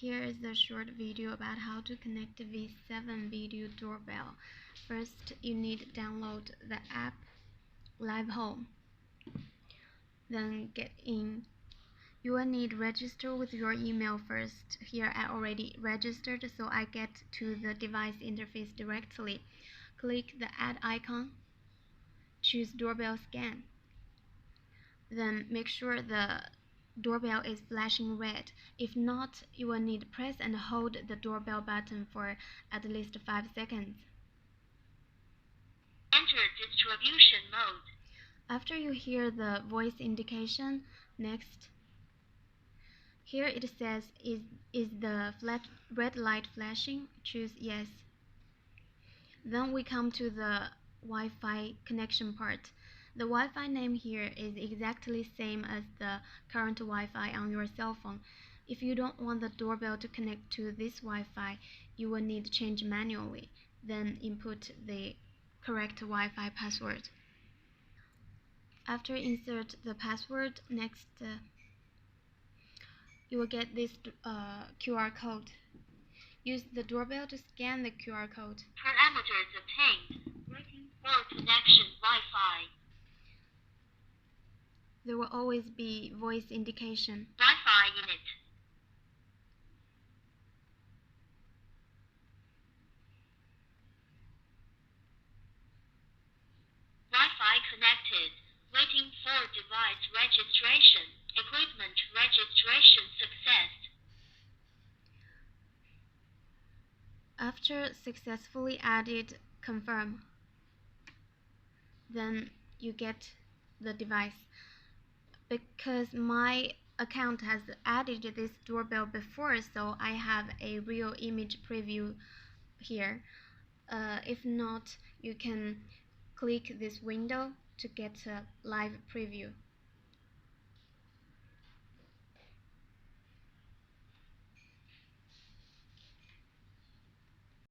Here is a short video about how to connect the V7 video doorbell. First, you need to download the app Live Home. Then get in. You will need to register with your email first. Here I already registered, so I get to the device interface directly. Click the add icon. Choose doorbell scan. Then make sure the doorbell is flashing red. If not, you will need to press and hold the doorbell button for at least 5 seconds. Enter distribution mode. After you hear the voice indication, next. Here it says, is the red light flashing? Choose yes. Then we come to the Wi-Fi connection part. The Wi-Fi name here is exactly same as the current Wi-Fi on your cell phone. If you don't want the doorbell to connect to this Wi-Fi, you will need to change manually. Then input the correct Wi-Fi password. After insert the password, next you will get this QR code. Use the doorbell to scan the QR code. Parameters obtained. Waiting for connection Wi-Fi. There will always be voice indication. Wi-Fi unit. Wi-Fi connected. Waiting for device registration. Equipment registration success. After successfully added, confirm. Then you get the device. Because my account has added this doorbell before, so I have a real image preview here. If not, you can click this window to get a live preview.